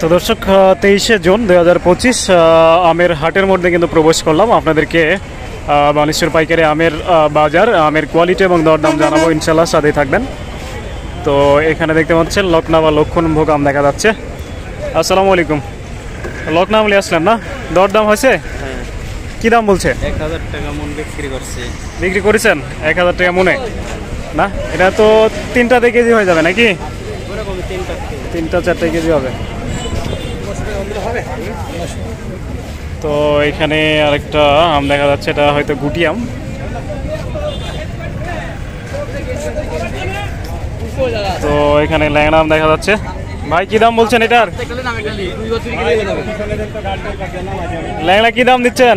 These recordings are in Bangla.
তো দর্শক 23শে জুন 2025 আমের হাটের মধ্যে কিন্তু প্রবেশ করলাম। আপনাদেরকে বানেশ্বর পাইকারি আমের বাজার, আমের কোয়ালিটি এবং দরদাম জানাবো, ইনশাল্লাহ সাথেই থাকবেন। তো এখানে দেখতে পাচ্ছেন লকনা বা লক্ষণভোগ আম দেখা যাচ্ছে। আসসালামু আলাইকুম। লকনা আম নিয়ে আসলেন না? দরদাম হয়েছে? কি দাম বলছে? 1000 টাকা মন বিক্রি করেছেন 1000 টাকা মনে না? এটা তো 3টা কেজি হয়ে যাবে নাকি? তিনটা 4টা কেজি হবে। তো এখানে আরেকটা আম দেখা যাচ্ছে, এটা হয়তো গুটি আম। তো এখানে ল্যাংড়া আম দেখা যাচ্ছে। ভাই কি দাম বলছেন এটার? ল্যাংড়া কি দাম দিচ্ছেন?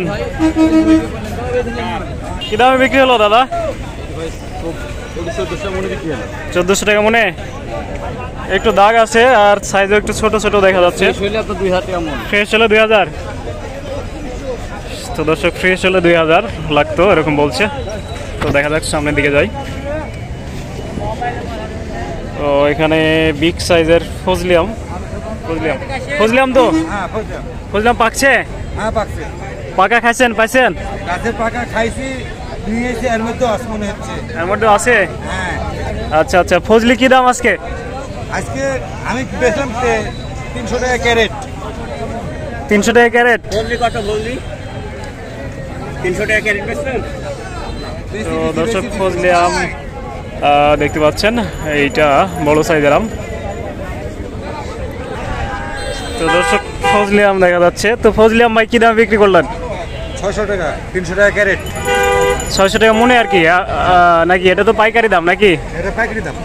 কি দামে বিক্রি হলো দাদা? 1400 টাকা মনে। একটু দাগ আছে আর সাইজও একটু ছোট ছোট দেখা যাচ্ছে। ফ্রেশ হলে 2000। তো দর্শক, ফ্রেশ হলে 2000 লাগতো এরকম বলছে। তো দেখা যাক, সামনের দিকে যাই। তো এখানে বিগ সাইজের ফজলি আম। ফজলি আম তো ফজলি আম পাকছে? হ্যাঁ পাকছে। পাকা খাইছেন? পাইছেন? গাছের পাকা খাইছি, নিয়েছি, এর মধ্যে মনে হচ্ছে এর মধ্যে আছে। হ্যাঁ আচ্ছা আচ্ছা, ফজলি কি দাম আজকে? আজকে আমি বেচলাম 300 টাকা ক্যারেট। 300 টাকা ক্যারেট? ফজলি কত? ফজলি 300 টাকা ক্যারেট বেচলেন? তো দর্শক, ফজলি আম দেখতে পাচ্ছেন, এইটা বড় সাইজের আম। তো দর্শক, ফজলি আম দেখা যাচ্ছে। তো ফজলি আম ভাই কি দাম বিক্রি করলেন? 600 টাকা, 300 টাকা ক্যারেট। 600 টাকা মনে আর কি নাকি? এটা তো পাইকারি দাম নাকি? এটা পাইকারি দাম।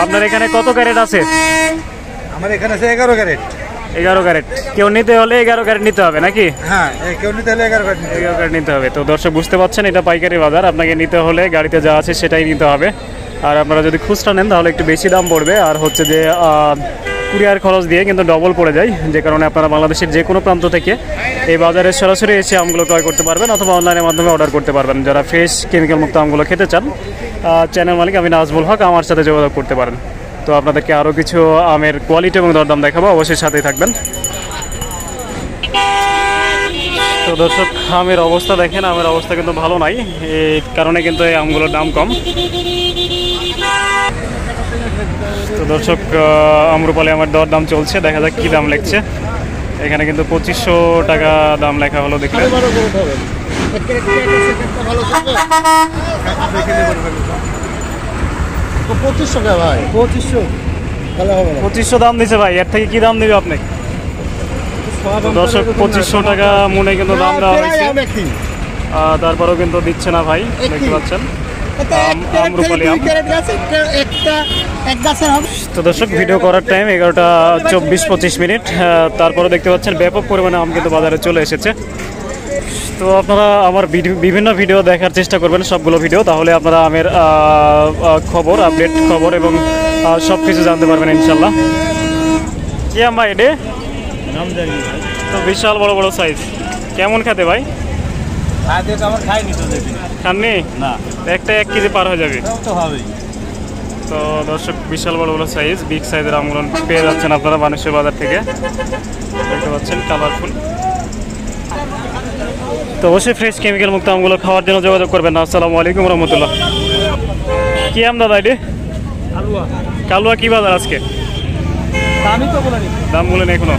আপনার এখানে কত ক্যারেট আছে? আমার এখানে আছে 11 ক্যারেট। 11 ক্যারেট। কেউ নিতে হলে 11 ক্যারেট নিতে হবে নাকি? হ্যাঁ, কেউ নিতে হলে 11 ক্যারেট 11 ক্যারেট নিতে হবে। তো দর্শক, বুঝতে পারছেন, এটা পাইকারি বাজার। আপনাকে নিতে হলে গাড়িতে যা আছে সেটাই নিতে হবে। আর আপনারা যদি খুচরা নেন তাহলে একটু বেশি দাম পড়বে। আর হচ্ছে যে কুরিয়ার খরচ দিয়ে কিন্তু ডবল পড়ে যায়, যে কারণে আপনারা বাংলাদেশের যে কোনো প্রান্ত থেকে এই বাজারে সরাসরি এসে আমগুলো ক্রয় করতে পারবেন, অথবা অনলাইনের মাধ্যমে অর্ডার করতে পারবেন। যারা ফ্রেশ কেমিক্যাল মুক্ত আমগুলো খেতে চান, চ্যানেল মালিক আমি নাজমুল হক, আমার সাথে যোগাযোগ করতে পারেন। তো আপনাদেরকে আরও কিছু আমের কোয়ালিটি এবং দরদাম দেখাবো, অবশ্যই সাথেই থাকবেন। তো দর্শক, আমের অবস্থা দেখেন, আমের অবস্থা কিন্তু ভালো নাই, এই কারণে কিন্তু এই আমগুলোর দাম কম। তো দর্শক, আম্রপালি আমার দরদাম চলছে, দেখা যাক কী দাম লিখছে। এখানে কিন্তু 2500 টাকা দাম লেখা হলো, দেখলেন। 2500 টাকা ভাই। 2500 দাম দিছে ভাই, এর থেকে কি দাম দিবে আপনি? দর্শক, 2500 টাকা মনে কিন্তু দাম দেওয়া হয়েছে, তারপরেও কিন্তু দিচ্ছে না ভাই, দেখতে পাচ্ছেন। তো দর্শক, ভিডিও করার টাইম 11টা 24-25 মিনিট। তারপরে দেখতে পাচ্ছেন ব্যাপক পরিমাণে আম কিন্তু বাজারে চলে এসেছে। তো আপনারা আমার বিভিন্ন ভিডিও দেখার চেষ্টা করবেন, সবগুলো ভিডিও, তাহলে আপনারা আমের খবর, আপডেট খবর এবং সব কিছু জানতে পারবেন ইনশাল্লাহ। কি আম ভাই এটা? তো বিশাল বড় বড় সাইজ, কেমন খেতে ভাই? খাননি? একটা 1 কেজি পার হয়ে যাবে। তো দর্শক, বিশাল বড় বড় সাইজ, বিগ সাইজের আমগুলো পেয়ে যাচ্ছেন আপনারা বানেশ্বর বাজার থেকে, দেখতে পাচ্ছেন, কালারফুল। তো অবশ্যই ফ্রেশ কেমিক্যাল মুক্ত আমগুলো খাওয়ার জন্য যোগাযোগ করবেন। আসসালামু আলাইকুম রহমতুল্লাহ। কি আম দাদা এটি? কালুয়া। কি বাজার আজকে? দাম বলেন এখনো?